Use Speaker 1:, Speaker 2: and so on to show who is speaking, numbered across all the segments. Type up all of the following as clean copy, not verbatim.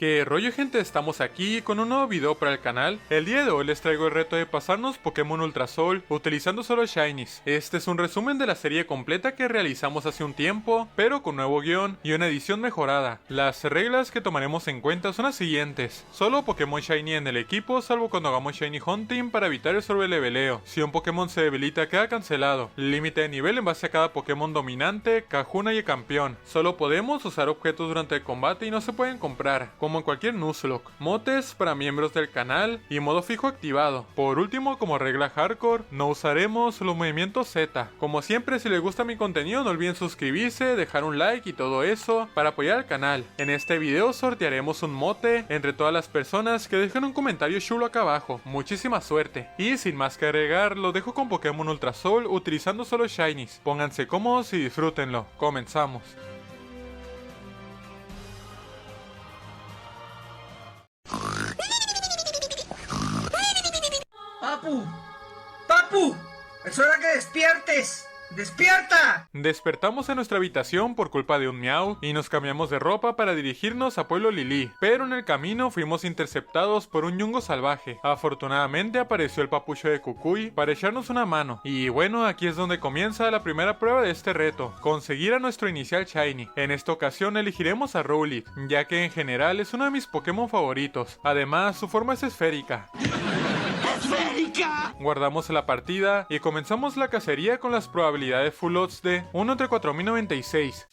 Speaker 1: ¿Qué rollo, gente? Estamos aquí con un nuevo video para el canal. El día de hoy les traigo el reto de pasarnos Pokémon Ultra Sol utilizando solo Shinies. Este es un resumen de la serie completa que realizamos hace un tiempo, pero con nuevo guión y una edición mejorada. Las reglas que tomaremos en cuenta son las siguientes: solo Pokémon Shiny en el equipo, salvo cuando hagamos Shiny Hunting para evitar el sobreleveleo. Si un Pokémon se debilita queda cancelado. Límite de nivel en base a cada Pokémon dominante, Kahuna y campeón. Solo podemos usar objetos durante el combate y no se pueden comprar, como en cualquier Nuzlocke. Motes para miembros del canal y modo fijo activado. Por último, como regla hardcore, no usaremos los movimientos Z. Como siempre, si les gusta mi contenido no olviden suscribirse, dejar un like y todo eso para apoyar al canal. En este video sortearemos un mote entre todas las personas que dejen un comentario chulo acá abajo. Muchísima suerte. Y sin más que agregar, los dejo con Pokémon Ultra Sol utilizando solo Shinies. Pónganse cómodos y disfrútenlo. Comenzamos.
Speaker 2: ¡Papu! ¡Papu! ¡Es hora que despiertes! ¡Despierta!
Speaker 1: Despertamos en nuestra habitación por culpa de un miau y nos cambiamos de ropa para dirigirnos a Pueblo Lili, pero en el camino fuimos interceptados por un yungo salvaje. Afortunadamente apareció el papucho de Kukui para echarnos una mano, y bueno, aquí es donde comienza la primera prueba de este reto: conseguir a nuestro inicial Shiny. En esta ocasión elegiremos a Rowlet, ya que en general es uno de mis Pokémon favoritos. Además, su forma es esférica. Guardamos la partida y comenzamos la cacería con las probabilidades Full Odds de 1 entre 4096.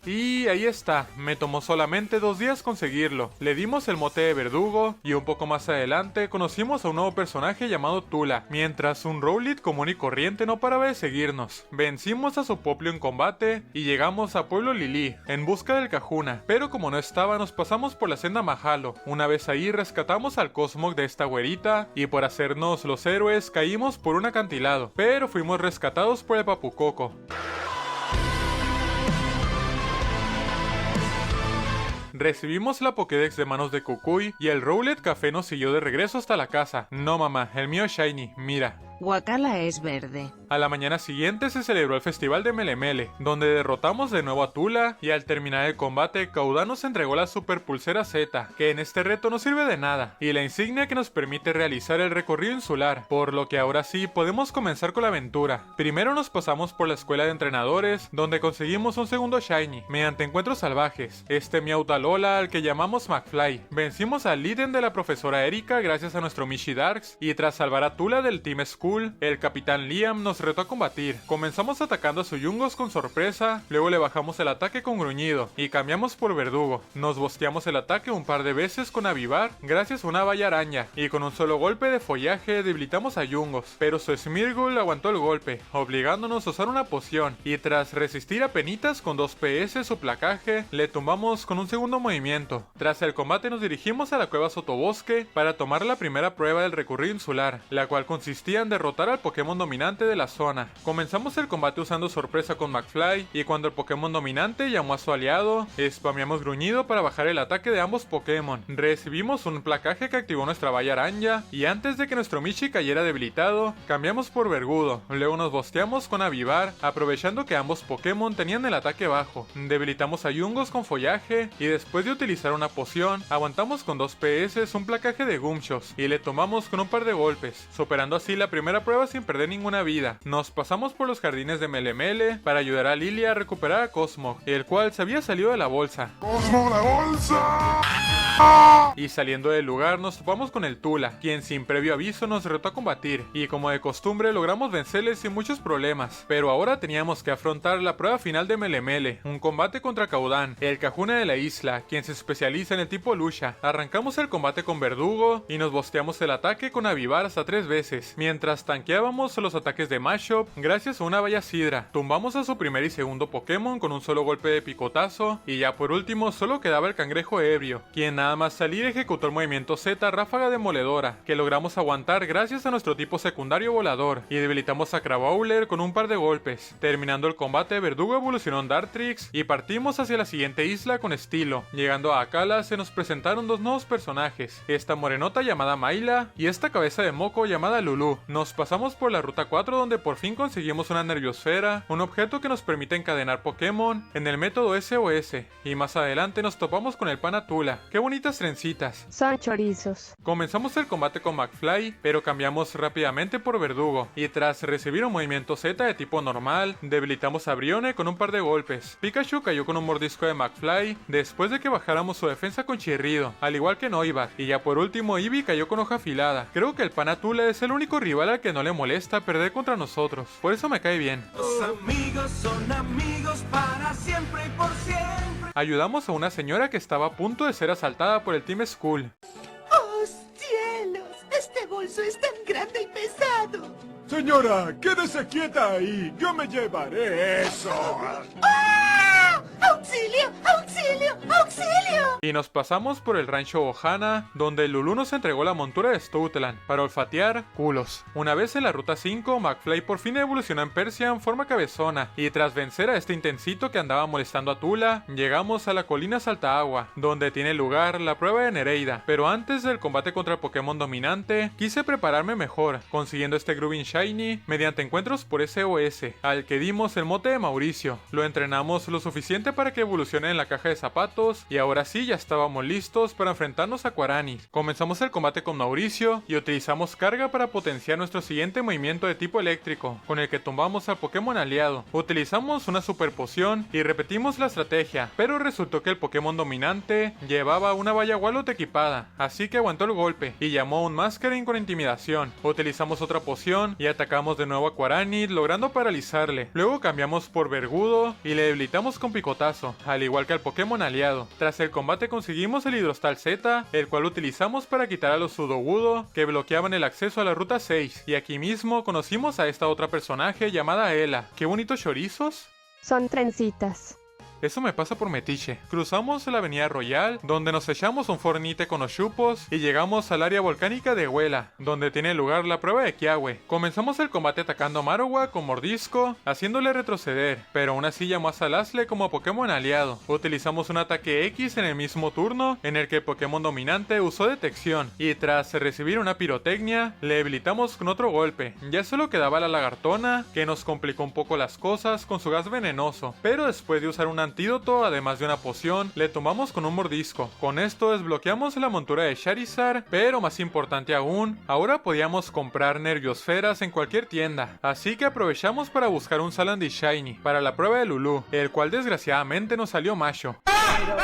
Speaker 1: Y ahí está, me tomó solamente 2 días conseguirlo. Le dimos el mote de verdugo y un poco más adelante conocimos a un nuevo personaje llamado Tula, mientras un Rowlet común y corriente no paraba de seguirnos. Vencimos a su Popplio en combate y llegamos a Pueblo Lili en busca del Kahuna, pero como no estaba nos pasamos por la senda Mahalo. Una vez ahí rescatamos al Cosmog de esta güerita y por hacernos los héroes caímos por un acantilado, pero fuimos rescatados por el Papucoco. Recibimos la Pokédex de manos de Kukui y el Rowlet Café nos siguió de regreso hasta la casa. No mamá, el mío es Shiny, mira.
Speaker 3: Wakala es verde.
Speaker 1: A la mañana siguiente se celebró el festival de Melemele, donde derrotamos de nuevo a Tula y al terminar el combate Caudán nos entregó la super pulsera Z, que en este reto no sirve de nada, y la insignia que nos permite realizar el recorrido insular, por lo que ahora sí podemos comenzar con la aventura. Primero nos pasamos por la escuela de entrenadores, donde conseguimos un segundo Shiny, mediante encuentros salvajes, este Miautalola al que llamamos McFly. Vencimos al líder de la profesora Erika gracias a nuestro Mishi Darks, y tras salvar a Tula del Team School, el capitán Liam nos retó a combatir. Comenzamos atacando a su Yungos con sorpresa, luego le bajamos el ataque con gruñido y cambiamos por verdugo. Nos bosteamos el ataque un par de veces con avivar gracias a una valla araña y con un solo golpe de follaje debilitamos a Yungos, pero su Smeargle aguantó el golpe, obligándonos a usar una poción, y tras resistir a penitas con 2 PS su placaje, le tumbamos con un segundo movimiento. Tras el combate nos dirigimos a la cueva Sotobosque para tomar la primera prueba del recorrido insular, la cual consistía en derrotar al Pokémon dominante de la zona. Comenzamos el combate usando sorpresa con McFly, y cuando el Pokémon dominante llamó a su aliado, spameamos gruñido para bajar el ataque de ambos Pokémon. Recibimos un placaje que activó nuestra valla araña, y antes de que nuestro Michi cayera debilitado, cambiamos por vergudo. Luego nos bosteamos con avivar, aprovechando que ambos Pokémon tenían el ataque bajo. Debilitamos a Yungos con follaje, y después de utilizar una poción, aguantamos con 2 PS un placaje de Gumshoos, y le tomamos con un par de golpes, superando así la primera prueba sin perder ninguna vida. Nos pasamos por los jardines de Melemele para ayudar a Lilia a recuperar a Cosmog, el cual se había salido de la bolsa.
Speaker 4: ¡Cosmo, la bolsa!
Speaker 1: Y saliendo del lugar nos topamos con el Tula, quien sin previo aviso nos retó a combatir, y como de costumbre logramos vencerle sin muchos problemas, pero ahora teníamos que afrontar la prueba final de Melemele, un combate contra Caudan, el Cajuna de la isla, quien se especializa en el tipo lucha. Arrancamos el combate con Verdugo y nos bosteamos el ataque con Avivar hasta 3 veces, mientras tanqueábamos los ataques de Mashop gracias a una Balla Sidra. Tumbamos a su primer y segundo Pokémon con un solo golpe de picotazo, y ya por último solo quedaba el Cangrejo Ebrio, quien nada más salir ejecutó el movimiento Z Ráfaga Demoledora, que logramos aguantar gracias a nuestro tipo secundario volador, y debilitamos a Crabrawler con un par de golpes. Terminando el combate, Verdugo evolucionó en Dartrix y partimos hacia la siguiente isla con estilo. Llegando a Akala se nos presentaron 2 nuevos personajes, esta morenota llamada Mayla y esta cabeza de moco llamada Lulu. Nos pasamos por la ruta 4 donde por fin conseguimos una Nerviosfera, un objeto que nos permite encadenar Pokémon en el método SOS, y más adelante nos topamos con el pana Tula. ¡Qué bonitas trencitas!
Speaker 4: Son chorizos.
Speaker 1: Comenzamos el combate con McFly, pero cambiamos rápidamente por Verdugo, y tras recibir un movimiento Z de tipo normal, debilitamos a Brione con un par de golpes. Pikachu cayó con un mordisco de McFly, después de que bajáramos su defensa con Chirrido, al igual que Noibat, y ya por último Eevee cayó con Hoja Afilada. Creo que el pana Tula es el único rival al que no le molesta perder contra nosotros, por eso me cae bien.
Speaker 5: Los amigos son amigos para siempre y por siempre.
Speaker 1: Ayudamos a una señora que estaba a punto de ser asaltada por el Team Skull.
Speaker 6: ¡Oh, cielos! Este bolso es tan grande y pesado.
Speaker 7: Señora, quédese quieta ahí. Yo me llevaré eso.
Speaker 6: ¡Ah! ¡Auxilio! ¡Auxilio! ¡Auxilio!
Speaker 1: Y nos pasamos por el rancho Ohana, donde Lulu nos entregó la montura de Stoutland para olfatear culos. Una vez en la ruta 5, McFly por fin evolucionó en Persia en forma cabezona, y tras vencer a este intensito que andaba molestando a Tula, llegamos a la colina Saltaagua, donde tiene lugar la prueba de Nereida. Pero antes del combate contra el Pokémon dominante, quise prepararme mejor, consiguiendo este Grubin Shiny mediante encuentros por SOS, al que dimos el mote de Mauricio. Lo entrenamos lo suficiente para que evolucione en la caja de zapatos, y ahora sí ya estábamos listos para enfrentarnos a Guaranis. Comenzamos el combate con Mauricio y utilizamos carga para potenciar nuestro siguiente movimiento de tipo eléctrico, con el que tumbamos al Pokémon aliado. Utilizamos una super poción y repetimos la estrategia, pero resultó que el Pokémon dominante llevaba una Valla Wallot equipada, así que aguantó el golpe y llamó a un Masquerain con intimidación. Utilizamos otra poción y atacamos de nuevo a Guaranis, logrando paralizarle. Luego cambiamos por Vergudo y le debilitamos con picotazo, al igual que al Pokémon aliado. Tras el combate conseguimos el Hidrostal Z, el cual utilizamos para quitar a los Sudowoodo que bloqueaban el acceso a la ruta 6, y aquí mismo conocimos a esta otra personaje llamada Ela. ¡Qué bonitos chorizos!
Speaker 4: Son trencitas.
Speaker 1: Eso me pasa por metiche. Cruzamos la avenida Royal, donde nos echamos un fornite con los chupos, y llegamos al área volcánica de Huela, donde tiene lugar la prueba de Kiawe. Comenzamos el combate atacando a Marowak con mordisco, haciéndole retroceder, pero aún así llamó a Salasle como Pokémon aliado. Utilizamos un ataque X en el mismo turno, en el que el Pokémon dominante usó detección, y tras recibir una pirotecnia, le debilitamos con otro golpe. Ya solo quedaba la lagartona, que nos complicó un poco las cosas con su gas venenoso, pero después de usar una antídoto, además de una poción, le tomamos con un mordisco. Con esto desbloqueamos la montura de Charizard, pero más importante aún, ahora podíamos comprar Nerviosferas en cualquier tienda, así que aprovechamos para buscar un Salandit Shiny para la prueba de Lulu, el cual desgraciadamente nos salió macho.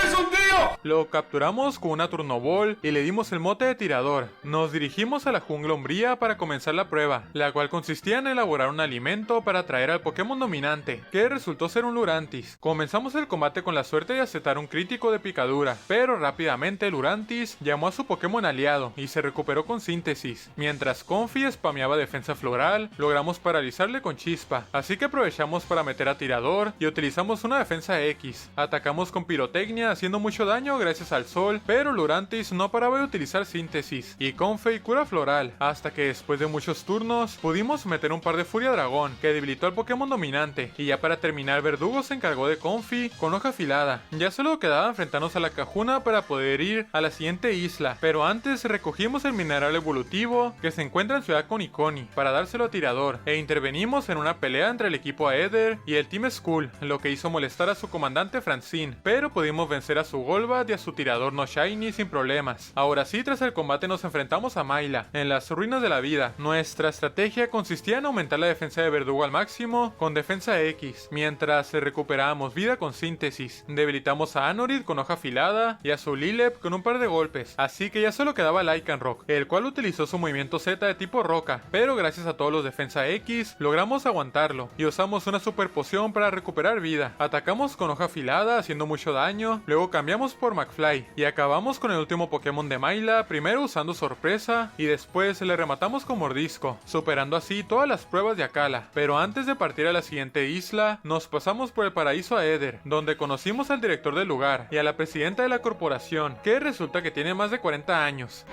Speaker 7: ¡Es un tío!
Speaker 1: Lo capturamos con una Turnoball y le dimos el mote de tirador. Nos dirigimos a la jungla umbría para comenzar la prueba, la cual consistía en elaborar un alimento para atraer al Pokémon dominante, que resultó ser un Lurantis. Comenzamos el combate con la suerte de aceptar un crítico de picadura, pero rápidamente Lurantis llamó a su Pokémon aliado y se recuperó con síntesis. Mientras Comfey spameaba defensa floral, logramos paralizarle con chispa, así que aprovechamos para meter a tirador y utilizamos una defensa X. Atacamos con pirotecnia haciendo mucho daño gracias al sol, pero Lurantis no paraba de utilizar síntesis y Comfey cura floral, hasta que después de muchos turnos pudimos meter un par de furia dragón que debilitó al Pokémon dominante, y ya para terminar Verdugo se encargó de Comfey con Hoja Afilada. Ya solo quedaba enfrentarnos a la Cajuna para poder ir a la siguiente isla, pero antes recogimos el mineral evolutivo que se encuentra en Ciudad Coniconi para dárselo a tirador, e intervenimos en una pelea entre el equipo Aether y el Team Skull, lo que hizo molestar a su comandante Francine, pero pudimos vencer a su Golbat y a su tirador no shiny sin problemas. Ahora sí, tras el combate nos enfrentamos a Mayla en las ruinas de la vida. Nuestra estrategia consistía en aumentar la defensa de Verdugo al máximo con defensa X, mientras recuperábamos vida con síntesis. Debilitamos a Anorid con hoja afilada y a su Lilep con un par de golpes, así que ya solo quedaba Lycanroc, el cual utilizó su movimiento Z de tipo roca, pero gracias a todos los defensa X logramos aguantarlo y usamos una super poción para recuperar vida. Atacamos con hoja afilada haciendo mucho daño, luego cambiamos por McFly y acabamos con el último Pokémon de Mayla, primero usando sorpresa y después le rematamos con mordisco, superando así todas las pruebas de Akala. Pero antes de partir a la siguiente isla, nos pasamos por el paraíso Aether, donde conocimos al director del lugar y a la presidenta de la corporación, que resulta que tiene más de 40 años.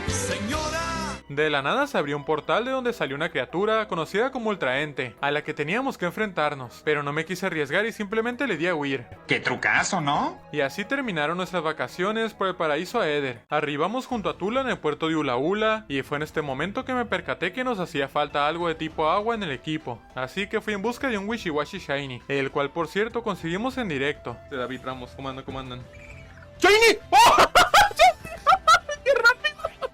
Speaker 5: Señora.
Speaker 1: De la nada se abrió un portal de donde salió una criatura conocida como Ultraente, a la que teníamos que enfrentarnos, pero no me quise arriesgar y simplemente le di a huir.
Speaker 8: ¡Qué trucazo!, ¿no?
Speaker 1: Y así terminaron nuestras vacaciones por el paraíso Aether. Arribamos junto a Tula en el puerto de Ulaula y fue en este momento que me percaté que nos hacía falta algo de tipo agua en el equipo, así que fui en busca de un Wishiwashi Shiny, el cual por cierto conseguimos en directo. De David Ramos, comandan. ¡Shiny! ¡Oh!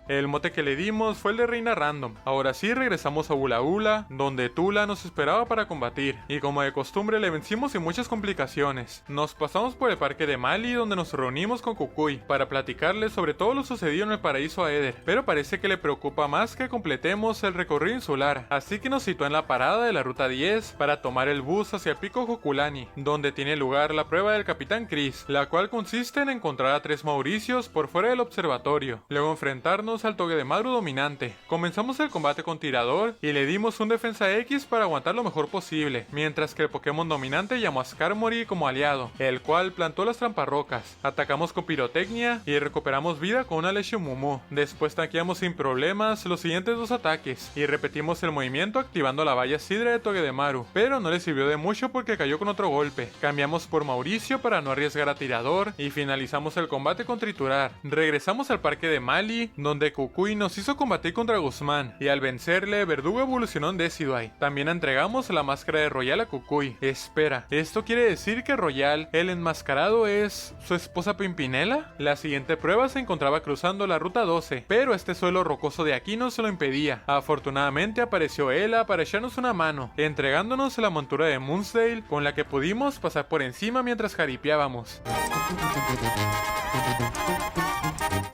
Speaker 1: El mote que le dimos fue el de Reina Random. Ahora sí regresamos a Ulaula, donde Tula nos esperaba para combatir, y como de costumbre le vencimos sin muchas complicaciones. Nos pasamos por el parque de Mali, donde nos reunimos con Kukui para platicarle sobre todo lo sucedido en el paraíso Aether, pero parece que le preocupa más que completemos el recorrido insular, así que nos citó en la parada de la ruta 10 para tomar el bus hacia el pico Hokulani, donde tiene lugar la prueba del Capitán Chris, la cual consiste en encontrar a 3 Mauricios por fuera del observatorio, luego enfrentarnos al Togedemaru dominante. Comenzamos el combate con tirador y le dimos un defensa X para aguantar lo mejor posible, mientras que el Pokémon dominante llamó a Skarmory como aliado, el cual plantó las tramparrocas. Atacamos con pirotecnia y recuperamos vida con una Lechon Mumu. Después tanqueamos sin problemas los siguientes 2 ataques y repetimos el movimiento activando la valla Sidra de Togedemaru, pero no le sirvió de mucho porque cayó con otro golpe. Cambiamos por Mauricio para no arriesgar a tirador y finalizamos el combate con triturar. Regresamos al parque de Mali, donde Kukui nos hizo combatir contra Guzmán y al vencerle Verdugo evolucionó en Decidueye. También entregamos la máscara de Royal a Kukui. Espera, ¿esto quiere decir que Royal, el enmascarado, es su esposa Pimpinela? La siguiente prueba se encontraba cruzando la ruta 12, pero este suelo rocoso de aquí no se lo impedía. Afortunadamente apareció Ela para echarnos una mano, entregándonos la montura de Munsdale con la que pudimos pasar por encima mientras jaripeábamos.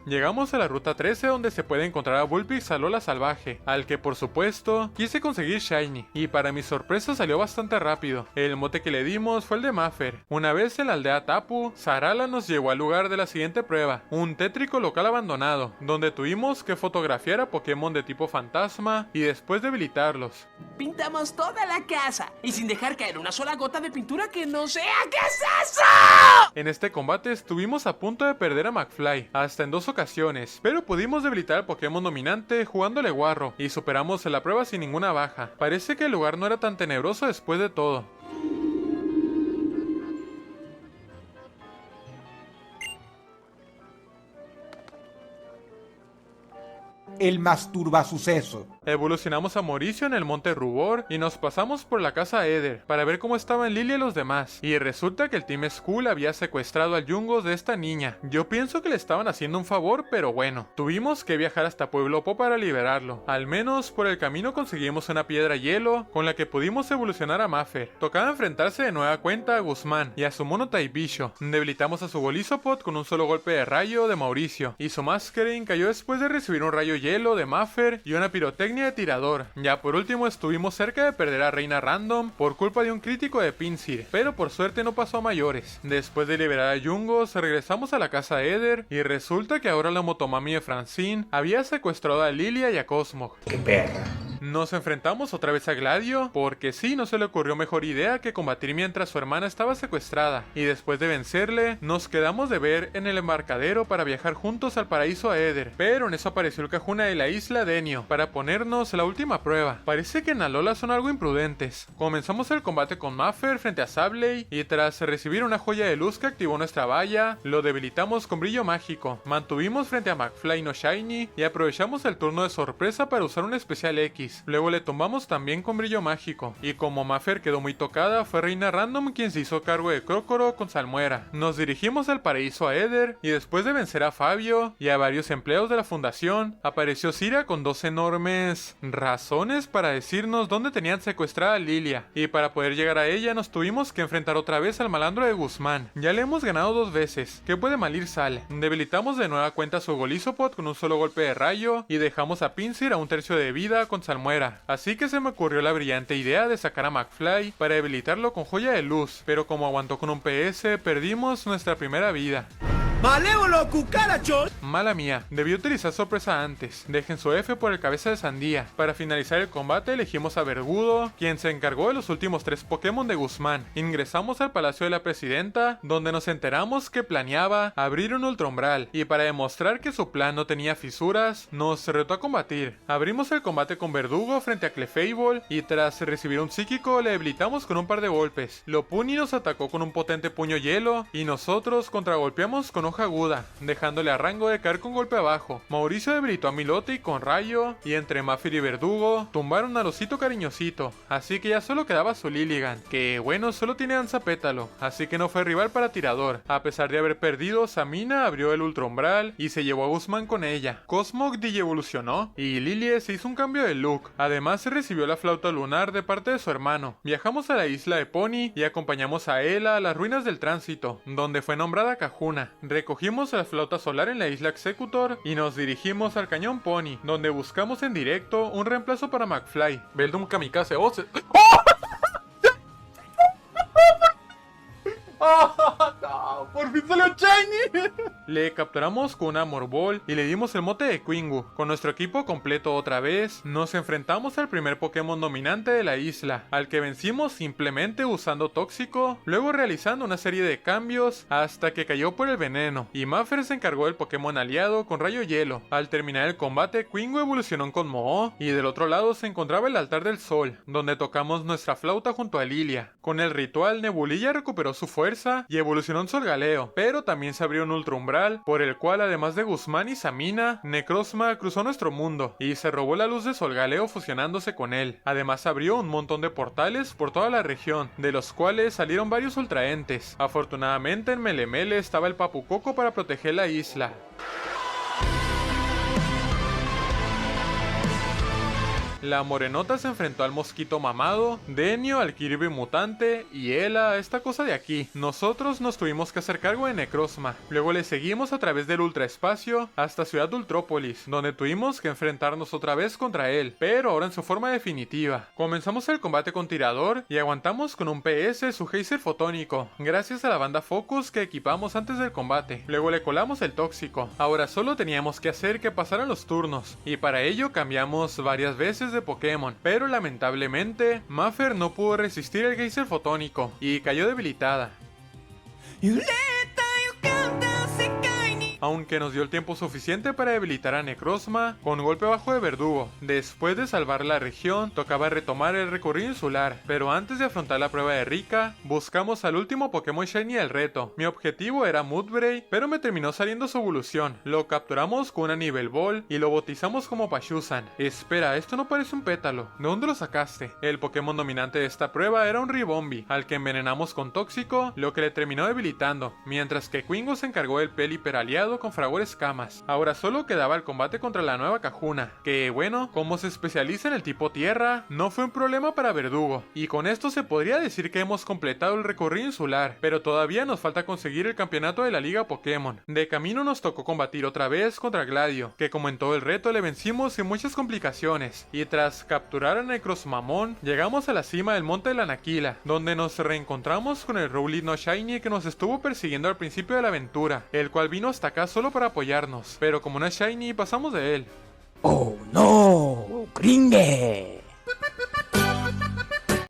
Speaker 1: Llegamos a la ruta 13 donde se puede encontrar a Vulpix Alola salvaje, al que por supuesto quise conseguir Shiny, y para mi sorpresa salió bastante rápido. El mote que le dimos fue el de Maffer. Una vez en la aldea Tapu, Sarala nos llevó al lugar de la siguiente prueba, un tétrico local abandonado, donde tuvimos que fotografiar a Pokémon de tipo fantasma y después debilitarlos.
Speaker 9: Pintamos toda la casa y sin dejar caer una sola gota de pintura que no sea. ¿Qué es eso?
Speaker 1: En este combate estuvimos a punto de perder a McFly, hasta en 2 ocasiones, pero pudimos debilitar al Pokémon dominante jugándole guarro y superamos la prueba sin ninguna baja. Parece que el lugar no era tan tenebroso después de todo.
Speaker 10: El masturba suceso.
Speaker 1: Evolucionamos a Mauricio en el monte Rubor y nos pasamos por la casa Aether para ver cómo estaban Lily y los demás, y resulta que el Team Skull había secuestrado al Yungos de esta niña. Yo pienso que le estaban haciendo un favor, pero bueno, tuvimos que viajar hasta Pueblo Po para liberarlo. Al menos por el camino conseguimos una piedra hielo con la que pudimos evolucionar a Maffer. Tocaba enfrentarse de nueva cuenta a Guzmán y a su mono Taibisho. Debilitamos a su Golisopod con un solo golpe de rayo de Mauricio, y su Masquerain cayó después de recibir un rayo hielo de Maffer y una pirotecnia de tirador. Ya por último estuvimos cerca de perder a Reina Random por culpa de un crítico de Pinsir, pero por suerte no pasó a mayores. Después de liberar a Yungos, regresamos a la casa de Aether y resulta que ahora la motomami de Francine había secuestrado a Lilia y a Cosmog.
Speaker 10: ¡Qué perra!
Speaker 1: Nos enfrentamos otra vez a Gladio, porque sí, no se le ocurrió mejor idea que combatir mientras su hermana estaba secuestrada, y después de vencerle, nos quedamos de ver en el embarcadero para viajar juntos al paraíso Aether, pero en eso apareció el Cajuna de la isla Denio, para ponernos la última prueba. Parece que en Alola son algo imprudentes. Comenzamos el combate con Maffer frente a Sableye, y tras recibir una joya de luz que activó nuestra valla, lo debilitamos con brillo mágico, mantuvimos frente a McFly no Shiny, y aprovechamos el turno de sorpresa para usar un especial X. X. Luego le tumbamos también con brillo mágico. Y como Maffer quedó muy tocada, fue Reina Random quien se hizo cargo de Crocoro con Salmuera. Nos dirigimos al paraíso a Eder, y después de vencer a Fabio y a varios empleados de la fundación, apareció Cira con dos enormes razones para decirnos dónde tenían secuestrada a Lilia. Y para poder llegar a ella nos tuvimos que enfrentar otra vez al malandro de Guzmán. Ya le hemos ganado 2 veces. ¿Qué puede mal ir sale? Debilitamos de nueva cuenta su Golizopod con un solo golpe de rayo y dejamos a Pinsir a 1/3 de vida con Salmuera. Así que se me ocurrió la brillante idea de sacar a McFly para debilitarlo con Joya de Luz, pero como aguantó con un PS, perdimos nuestra primera vida.
Speaker 5: ¡Malévolo, cucarachos!
Speaker 1: Mala mía, debí utilizar sorpresa antes. Dejen su F por el cabeza de sandía. Para finalizar el combate elegimos a Verdugo, quien se encargó de los últimos 3 Pokémon de Guzmán. Ingresamos al Palacio de la Presidenta, donde nos enteramos que planeaba abrir un ultraumbral, y para demostrar que su plan no tenía fisuras, nos retó a combatir. Abrimos el combate con Verdugo frente a Clefable, y tras recibir un psíquico le debilitamos con un par de golpes. Lopunny nos atacó con un potente puño hielo, y nosotros contragolpeamos con hoja aguda, dejándole a rango de caer con golpe abajo. Mauricio debilitó a Milotic con rayo, y entre Maffer y Verdugo tumbaron al osito cariñosito, así que ya solo quedaba su Lilligant, que bueno, solo tiene danza pétalo, así que no fue rival para tirador. A pesar de haber perdido, Samina abrió el ultraumbral y se llevó a Guzmán con ella. Cosmog digievolucionó y Lilie se hizo un cambio de look. Además se recibió la flauta lunar de parte de su hermano. Viajamos a la isla de Pony y acompañamos a Ela a las ruinas del tránsito, donde fue nombrada Cajuna. Recogimos la flauta solar en la isla Executor y nos dirigimos al cañón Pony, donde buscamos en directo un reemplazo para McFly. Beldum Kamikaze. ¡Oh! No, por fin salió Shiny. Le capturamos con una Morbol y le dimos el mote de Quingu. Con nuestro equipo completo otra vez, nos enfrentamos al primer Pokémon dominante de la isla, al que vencimos simplemente usando Tóxico, luego realizando una serie de cambios hasta que cayó por el veneno, y Maffer se encargó del Pokémon aliado con Rayo Hielo. Al terminar el combate, Quingu evolucionó con Mo-Oh, y del otro lado se encontraba el Altar del Sol, donde tocamos nuestra flauta junto a Lilia. Con el ritual, Nebulilla recuperó su fuerza y evolucionó en Solgaleo, pero también se abrió un ultraumbral, por el cual además de Guzmán y Samina, Necrozma cruzó nuestro mundo y se robó la luz de Solgaleo fusionándose con él. Además abrió un montón de portales por toda la región, de los cuales salieron varios ultraentes. Afortunadamente en Melemele estaba el Papu Coco para proteger la isla. La Morenota se enfrentó al Mosquito Mamado, Denio al Kirby Mutante y Ela a esta cosa de aquí. Nosotros nos tuvimos que hacer cargo de Necrozma. Luego le seguimos a través del ultraespacio hasta Ciudad Ultrópolis, donde tuvimos que enfrentarnos otra vez contra él, pero ahora en su forma definitiva. Comenzamos el combate con Tirador y aguantamos con un PS su Geyser Fotónico, gracias a la banda Focus que equipamos antes del combate. Luego le colamos el Tóxico. Ahora solo teníamos que hacer que pasaran los turnos, y para ello cambiamos varias veces de Pokémon, pero lamentablemente Maffer no pudo resistir el Geyser Fotónico y cayó debilitada. Aunque nos dio el tiempo suficiente para debilitar a Necrozma con golpe bajo de Verdugo. Después de salvar la región, tocaba retomar el recorrido insular, pero antes de afrontar la prueba de Rika, buscamos al último Pokémon Shiny del reto. Mi objetivo era Mudbray, pero me terminó saliendo su evolución. Lo capturamos con una Nivel Ball y lo bautizamos como Pachuzan. Espera, esto no parece un pétalo. ¿De dónde lo sacaste? El Pokémon dominante de esta prueba era un Ribombee, al que envenenamos con Tóxico, lo que le terminó debilitando, mientras que Quingo se encargó del Pelipper aliado con Fragor Escamas. Ahora solo quedaba el combate contra la nueva Cajuna, que bueno, como se especializa en el tipo tierra, no fue un problema para Verdugo, y con esto se podría decir que hemos completado el recorrido insular, pero todavía nos falta conseguir el campeonato de la Liga Pokémon. De camino nos tocó combatir otra vez contra Gladio, que como en todo el reto le vencimos sin muchas complicaciones, y tras capturar a Necrozmamon, llegamos a la cima del monte de la Naquila, donde nos reencontramos con el Rowlet no Shiny que nos estuvo persiguiendo al principio de la aventura, el cual vino hasta acá solo para apoyarnos, pero como no es Shiny pasamos de él.
Speaker 8: ¡Oh no! ¡Gringue!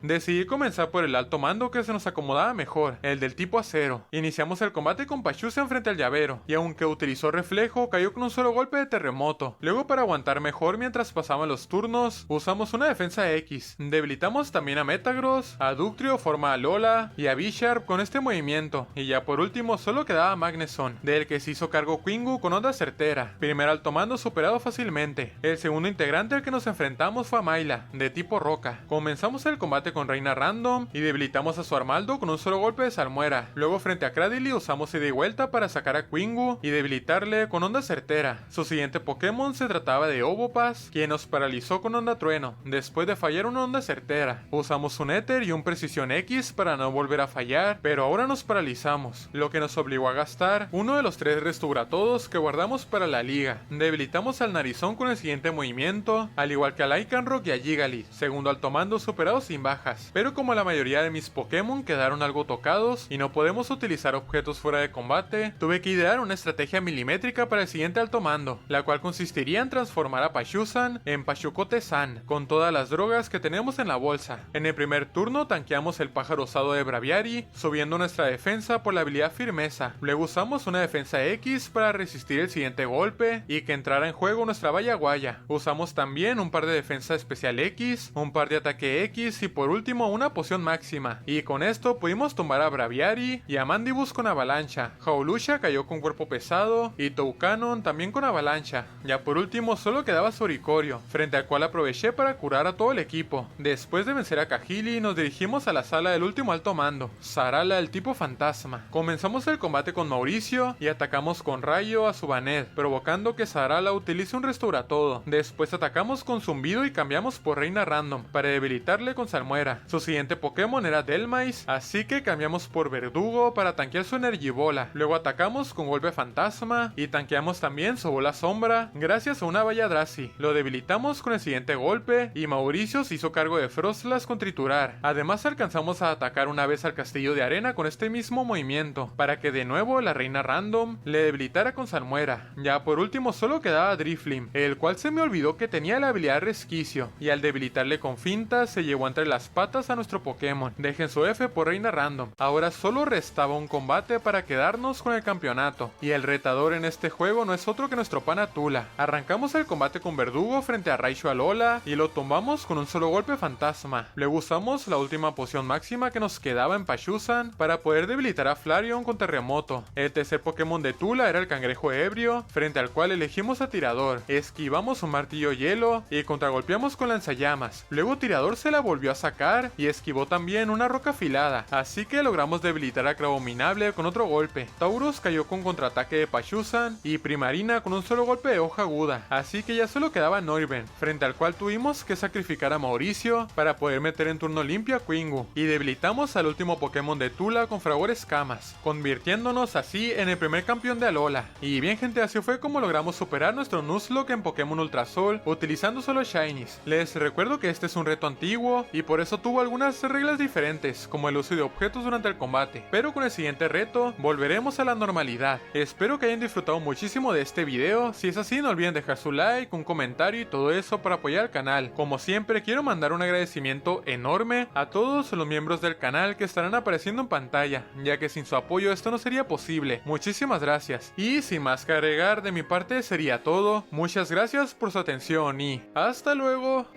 Speaker 1: Decidí comenzar por el alto mando que se nos acomodaba mejor, el del tipo acero. Iniciamos el combate con Pachuzan frente al llavero, y aunque utilizó reflejo, cayó con un solo golpe de terremoto. Luego, para aguantar mejor mientras pasaban los turnos, usamos una defensa X. Debilitamos también a Metagross, a Ductrio forma a Lola y a Bisharp con este movimiento, y ya por último solo quedaba Magneson, del que se hizo cargo Quingu con onda certera. Primer alto mando superado fácilmente. El segundo integrante al que nos enfrentamos fue a Mayla, de tipo roca. Comenzamos el combate con Reina Random y debilitamos a su Armaldo con un solo golpe de salmuera. Luego frente a Cradily usamos ida y vuelta para sacar a Quingu y debilitarle con onda certera. Su siguiente Pokémon se trataba de Obopass, quien nos paralizó con onda trueno, después de fallar una onda certera. Usamos un Éter y un Precisión X para no volver a fallar, pero ahora nos paralizamos, lo que nos obligó a gastar uno de los 3 Restauratodos que guardamos para la liga. Debilitamos al Narizón con el siguiente movimiento, al igual que a Lycanroc y a Gigalith. Segundo alto mando superado sin bajas, pero como la mayoría de mis Pokémon quedaron algo tocados y no podemos utilizar objetos fuera de combate, tuve que idear una estrategia milimétrica para el siguiente alto mando, la cual consistiría en transformar a Pachuzan en Pachucote-san, con todas las drogas que tenemos en la bolsa. En el primer turno tanqueamos el pájaro osado de Braviary, subiendo nuestra defensa por la habilidad firmeza. Luego usamos una defensa X para resistir el siguiente golpe y que entrara en juego nuestra Valla Guaya. Usamos también un par de defensa especial X, un par de ataque X y por último una poción máxima. Y con esto pudimos tumbar a Braviary y a Mandibus con avalancha. Hawlucha cayó con cuerpo pesado y Toucanon también con avalancha. Ya por último solo quedaba Soricorio, frente al cual aproveché para curar a todo el equipo. Después de vencer a Kahili nos dirigimos a la sala del último alto mando, Sarala del tipo fantasma. Comenzamos el combate con Mauricio y atacamos con rayo a Subanet, provocando que Sarala utilice un restauratodo. Después atacamos con Zumbido y cambiamos por Reina Random para debilitarle con Salmuera. Su siguiente Pokémon era Delmais, así que cambiamos por Verdugo para tanquear su Energibola. Luego atacamos con golpe fantasma y tanqueamos también su bola sombra gracias a una Valladrasi. Lo debilitamos con el siguiente golpe y Mauricio se hizo cargo de Frostlass con triturar. Además alcanzamos a atacar una vez al castillo de arena con este mismo movimiento, para que de nuevo la Reina Random le debilitara con Salmuera. Ya por último solo quedaba Driflim, el cual se me olvidó que tenía la habilidad Resquicio, y al debilitarle con finta se llevó entre las patas a nuestro Pokémon. Dejen su F por Reina Random. Ahora solo restaba un combate para quedarnos con el campeonato, y el retador en este juego no es otro que nuestro pana Tula. Arrancamos el combate con Verdugo frente a Raichu Alola y lo tumbamos con un solo golpe fantasma. Luego usamos la última poción máxima que nos quedaba en Pachuzan para poder debilitar a Flareon con terremoto. El tercer Pokémon de Tula era el cangrejo ebrio, frente al cual elegimos a Tirador. Esquivamos un martillo hielo y contragolpeamos con lanzallamas. Luego Tirador se la volvió a sacar y esquivó también una roca afilada, así que logramos debilitar a Crabominable con otro golpe. Tauros cayó con contraataque de Pachuzan y Primarina con un solo golpe de hoja aguda, así que ya solo quedaba Noivern, frente al cual tuvimos que sacrificar a Mauricio para poder meter en turno limpio a Quingu, y debilitamos al último Pokémon de Tula con Fragor Escamas, convirtiéndonos así en el primer campeón de Alola. Y bien gente, así fue como logramos superar nuestro Nuzlocke en Pokémon Ultrasol utilizando solo Shinies. Les recuerdo que este es un reto antiguo y por eso tuvo algunas reglas diferentes, como el uso de objetos durante el combate, pero con el siguiente reto volveremos a la normalidad. Espero que hayan disfrutado muchísimo de este video. Si es así, no olviden dejar su like, un comentario y todo eso para apoyar al canal. Como siempre, quiero mandar un agradecimiento enorme a todos los miembros del canal que estarán apareciendo en pantalla, ya que sin su apoyo esto no sería posible. Muchísimas gracias. Y sin más que agregar, de mi parte sería todo. Muchas gracias por su atención y hasta luego.